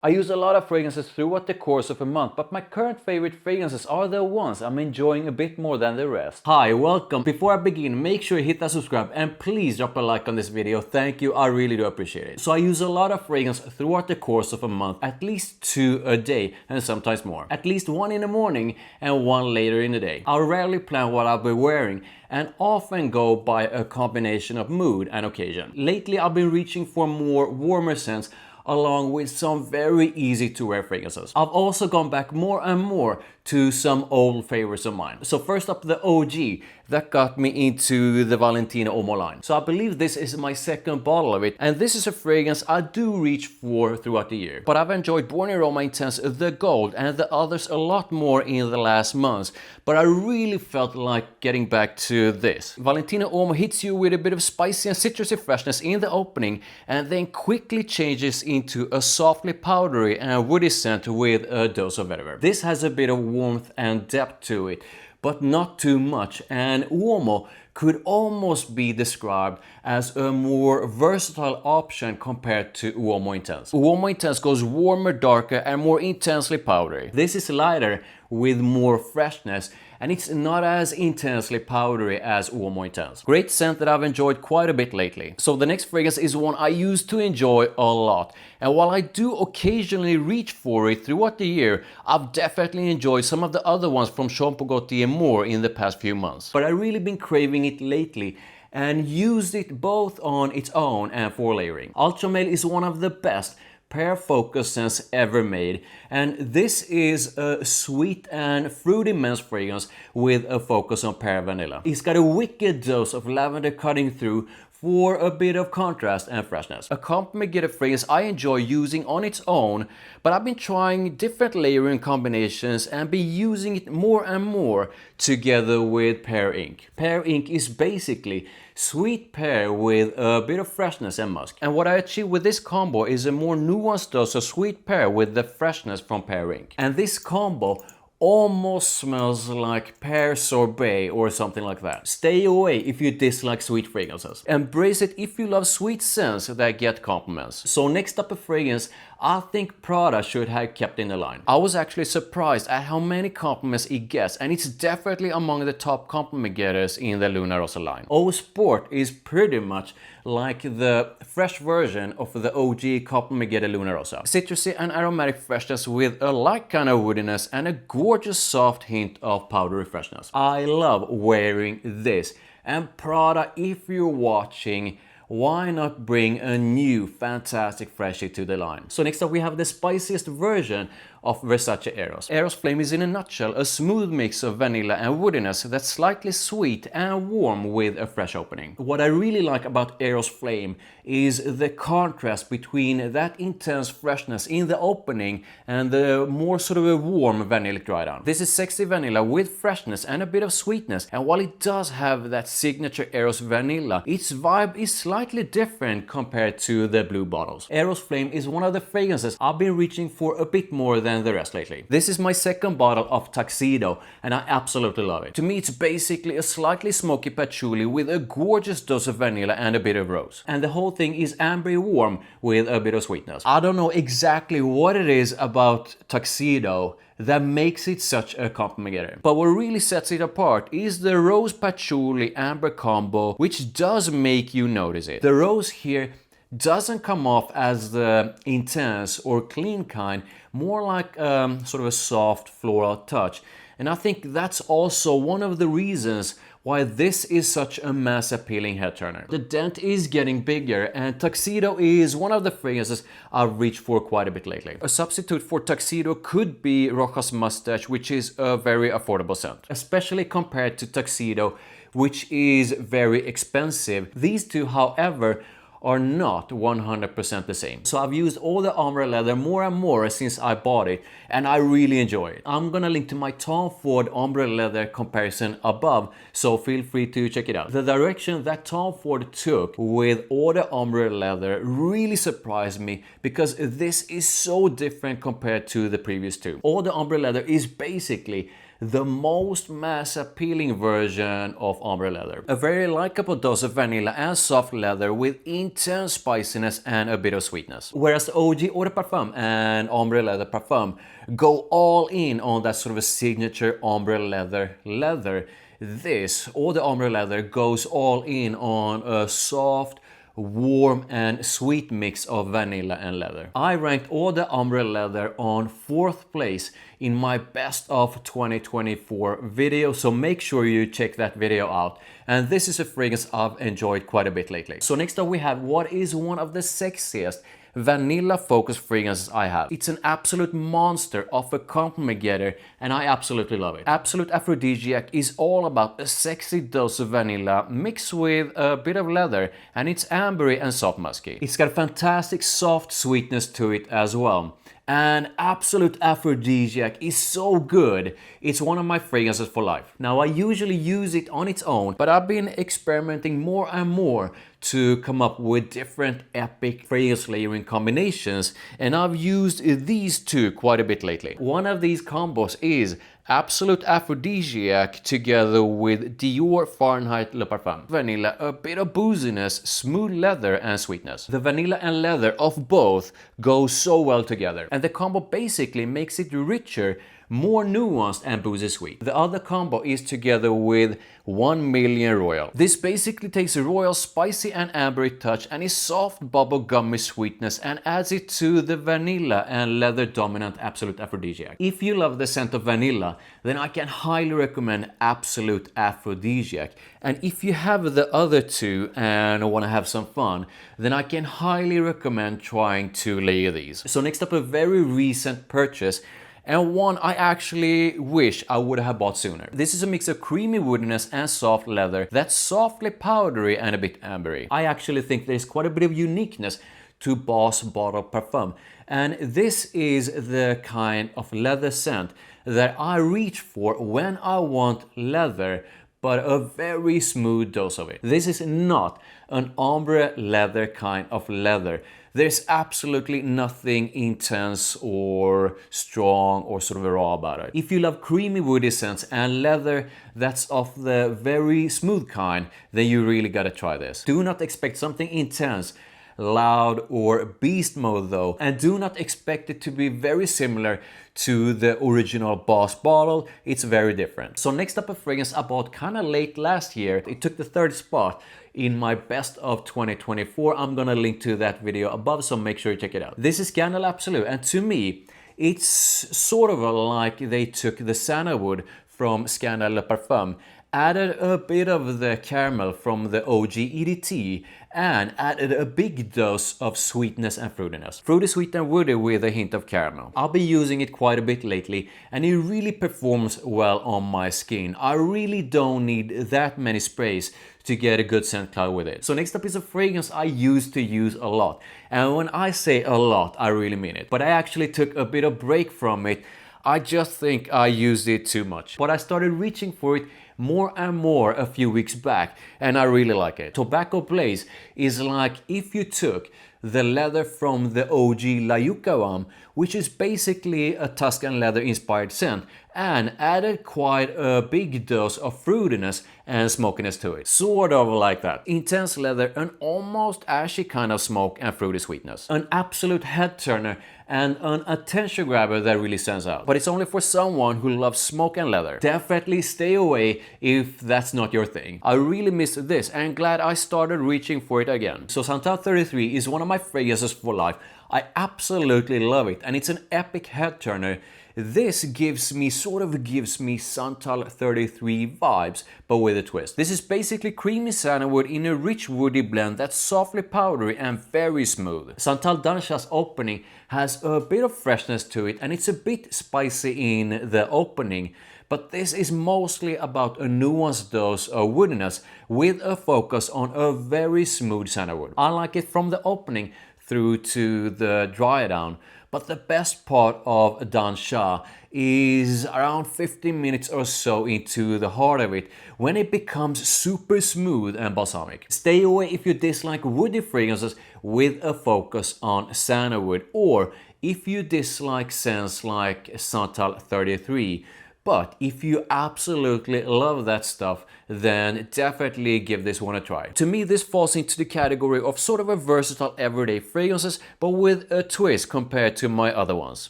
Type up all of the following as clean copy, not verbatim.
I use a lot of fragrances throughout the course of a month, but my current favorite fragrances are the ones I'm enjoying a bit more than the rest. Hi, welcome. Before I begin, make sure you hit that subscribe and please drop a like on this video. Thank you, I really do appreciate it. So I use a lot of fragrance throughout the course of a month, at least 2 a day and sometimes more. At least 1 in the morning and 1 later in the day. I rarely plan what I'll be wearing and often go by a combination of mood and occasion. Lately I've been reaching for more warmer scents along with some very easy to wear fragrances. I've also gone back more and more to some old favorites of mine. So first up, the OG that got me into the Valentino Uomo line. So I believe this is my second bottle of it, and this is a fragrance I do reach for throughout the year. But I've enjoyed Born Aroma Intense, the Gold, and the others a lot more in the last months, but I really felt like getting back to this. Valentino Uomo hits you with a bit of spicy and citrusy freshness in the opening, and then quickly changes into a softly powdery and woody scent with a dose of vetiver. This has a bit of warmth and depth to it, but not too much, and Uomo could almost be described as a more versatile option compared to Uomo Intense. Uomo Intense goes warmer, darker, and more intensely powdery. This is lighter with more freshness, and it's not as intensely powdery as Uomo Intense. Great scent that I've enjoyed quite a bit lately. So the next fragrance is one I used to enjoy a lot, and while I do occasionally reach for it throughout the year, I've definitely enjoyed some of the other ones from Jean Paul Gaultier more in the past few months. But I've really been craving it lately and used it both on its own and for layering. Ultra Male is one of the best pear focus scents ever made, and this is a sweet and fruity men's fragrance with a focus on pear vanilla. It's got a wicked dose of lavender cutting through for a bit of contrast and freshness. A compliment fragrance I enjoy using on its own, but I've been trying different layering combinations and be using it more and more together with pear ink. Pear ink is basically sweet pear with a bit of freshness and musk. And what I achieve with this combo is a more nuanced dose of sweet pear with the freshness from pear ink. And this combo almost smells like pear sorbet or something like that. Stay away if you dislike sweet fragrances. Embrace it if you love sweet scents that get compliments. So next up, a fragrance I think Prada should have kept in the line. I was actually surprised at how many compliments it gets, and it's definitely among the top compliment getters in the Luna Rossa line. Eau Sport is pretty much like the fresh version of the OG compliment getter Luna Rossa. Citrusy and aromatic freshness with a light kind of woodiness and a gorgeous soft hint of powdery freshness. I love wearing this, and Prada, if you're watching, why not bring a new fantastic freshie to the line? So next up we have the spiciest version of Versace Eros. Eros Flame is in a nutshell a smooth mix of vanilla and woodiness that's slightly sweet and warm with a fresh opening. What I really like about Eros Flame is the contrast between that intense freshness in the opening and the more sort of a warm vanillic dry down. This is sexy vanilla with freshness and a bit of sweetness, and while it does have that signature Eros vanilla, its vibe is slightly different compared to the blue bottles. Eros Flame is one of the fragrances I've been reaching for a bit more than the rest lately. This is my second bottle of Tuxedo, and I absolutely love it. To me, it's basically a slightly smoky patchouli with a gorgeous dose of vanilla and a bit of rose. And the whole thing is ambery warm with a bit of sweetness. I don't know exactly what it is about Tuxedo that makes it such a compliment getter, but what really sets it apart is the rose patchouli amber combo, which does make you notice it. The rose here doesn't come off as the intense or clean kind, more like sort of a soft floral touch. And I think that's also one of the reasons why this is such a mass appealing head turner. The dent is getting bigger, and Tuxedo is one of the fragrances I've reached for quite a bit lately. A substitute for Tuxedo could be Rocca's Mustache, which is a very affordable scent, especially compared to Tuxedo, which is very expensive. These two, however, are not 100% the same. So I've used all the ombre leather more and more since I bought it, and I really enjoy it. I'm gonna link to my Tom Ford ombre leather comparison above, so feel free to check it out. The direction that Tom Ford took with all the ombre leather really surprised me, because this is so different compared to the previous two. All the ombre leather is basically the most mass appealing version of ombre leather. A very likable dose of vanilla and soft leather with intense spiciness and a bit of sweetness. Whereas the OG Eau de Parfum and ombre leather Parfum go all in on that sort of a signature ombre leather, this, or the ombre leather, goes all in on a soft, warm and sweet mix of vanilla and leather. I ranked all the ombre leather on 4th place in my best of 2024 video, so make sure you check that video out. And this is a fragrance I've enjoyed quite a bit lately. So next up we have what is one of the sexiest vanilla focused fragrances I have. It's an absolute monster of a compliment getter and I absolutely love it. Absolute Aphrodisiac is all about a sexy dose of vanilla mixed with a bit of leather, and it's ambery and soft musky. It's got a fantastic soft sweetness to it as well. And Absolute Aphrodisiac is so good, it's one of my fragrances for life. Now I usually use it on its own, but I've been experimenting more and more to come up with different epic fragrance layering combinations, and I've used these two quite a bit lately. One of these combos is Absolute Aphrodisiac together with Dior Fahrenheit Le Parfum. Vanilla, a bit of booziness, smooth leather and sweetness. The vanilla and leather of both go so well together, and the combo basically makes it richer, more nuanced and boozy sweet. The other combo is together with 1 Million Royal. This basically takes a royal spicy and ambery touch and is soft bubble gummy sweetness and adds it to the vanilla and leather dominant Absolute Aphrodisiac. If you love the scent of vanilla, then I can highly recommend Absolute Aphrodisiac. And if you have the other two and want to have some fun, then I can highly recommend trying to layer these. So next up, a very recent purchase, and one I actually wish I would have bought sooner. This is a mix of creamy woodiness and soft leather that's softly powdery and a bit ambery. I actually think there's quite a bit of uniqueness to Boss Bottle Parfum, and this is the kind of leather scent that I reach for when I want leather, but a very smooth dose of it. This is not an ombre leather kind of leather. There's absolutely nothing intense or strong or sort of raw about it. If you love creamy woody scents and leather that's of the very smooth kind, then you really gotta try this. Do not expect something intense, loud or beast mode though, and do not expect it to be very similar to the original Boss bottle. It's very different. So next up, a fragrance I bought kinda late last year. It took the 3rd spot in my best of 2024. I'm gonna link to that video above, so make sure you check it out. This is Scandal Absolu, and to me it's sort of like they took the sandalwood from Scandal Le Parfum, added a bit of the caramel from the OG EDT, and added a big dose of sweetness and fruitiness. Fruity, sweet and woody with a hint of caramel. I've been using it quite a bit lately and it really performs well on my skin. I really don't need that many sprays to get a good scent cloud with it. So next up is a fragrance I used to use a lot. And when I say a lot, I really mean it. But I actually took a bit of break from it. I just think I used it too much. But I started reaching for it more and more a few weeks back, and I really like it. Tobacco Blaze is like if you took the leather from the OG La Yuqawam, which is basically a Tuscan leather inspired scent, and added quite a big dose of fruitiness and smokiness to it. Sort of like that. Intense leather, an almost ashy kind of smoke and fruity sweetness. An absolute head turner and an attention grabber that really stands out. But it's only for someone who loves smoke and leather. Definitely stay away if that's not your thing. I really missed this and glad I started reaching for it again. So Santal 33 is one of my fragrances for life. I absolutely love it, and it's an epic head turner. This sort of gives me Santal 33 vibes, but with a twist. This is basically creamy sandalwood in a rich woody blend that's softly powdery and very smooth. Santal Dan Sha's opening has a bit of freshness to it, and it's a bit spicy in the opening, but this is mostly about a nuanced dose of woodiness with a focus on a very smooth sandalwood. I like it from the opening through to the dry down. But the best part of Dan Sha is around 15 minutes or so into the heart of it, when it becomes super smooth and balsamic. Stay away if you dislike woody fragrances with a focus on sandalwood, or if you dislike scents like Santal 33, But if you absolutely love that stuff, then definitely give this one a try. To me, this falls into the category of sort of a versatile everyday fragrances, but with a twist compared to my other ones.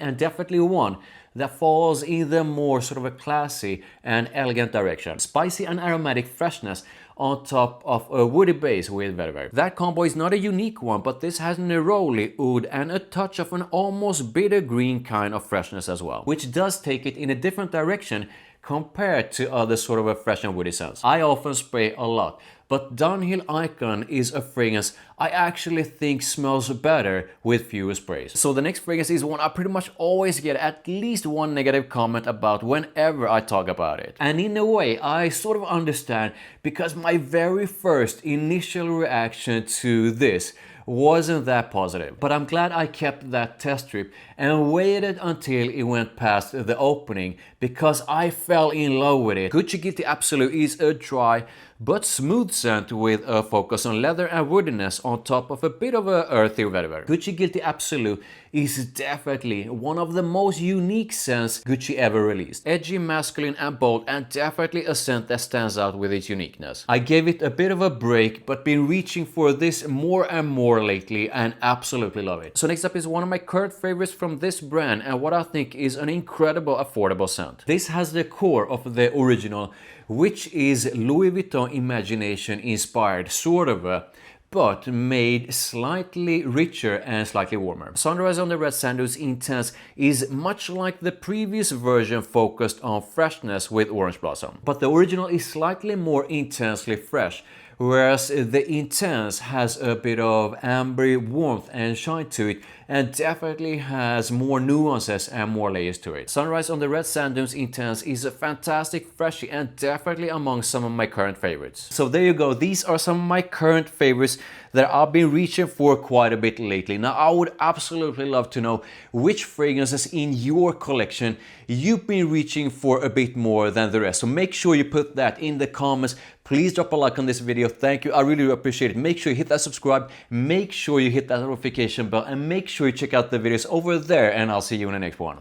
And definitely one that falls in the more sort of a classy and elegant direction. Spicy and aromatic freshness on top of a woody base with vetiver. That combo is not a unique one, but this has neroli, oud and a touch of an almost bitter green kind of freshness as well, which does take it in a different direction compared to other sort of a fresh and woody scents. I often spray a lot, but Dunhill Icon is a fragrance I actually think smells better with fewer sprays. So the next fragrance is one I pretty much always get at least one negative comment about whenever I talk about it. And in a way, I sort of understand, because my very first initial reaction to this wasn't that positive. But I'm glad I kept that test strip and waited until it went past the opening, because I fell in love with it. Gucci Guilty Absolu is a dry but smooth scent with a focus on leather and woodiness on top of a bit of a earthy vetiver. Gucci Guilty Absolu is definitely one of the most unique scents Gucci ever released. Edgy, masculine and bold, and definitely a scent that stands out with its uniqueness. I gave it a bit of a break, but been reaching for this more and more lately and absolutely love it. So next up is one of my current favorites from this brand, and what I think is an incredible affordable scent. This has the core of the original, which is Louis Vuitton Imagination inspired, sort of, but made slightly richer and slightly warmer. Sunrise on the Red Sandals Intense is much like the previous version, focused on freshness with orange blossom. But the original is slightly more intensely fresh, whereas the Intense has a bit of amber warmth and shine to it, and definitely has more nuances and more layers to it. Sunrise on the Red Sand Dunes Intense is a fantastic freshie and definitely among some of my current favorites. So there you go, these are some of my current favorites that I've been reaching for quite a bit lately. Now I would absolutely love to know which fragrances in your collection you've been reaching for a bit more than the rest. So make sure you put that in the comments. Please drop a like on this video. Thank you, I really do appreciate it. Make sure you hit that subscribe, make sure you hit that notification bell, and make sure you check out the videos over there, and I'll see you in the next one.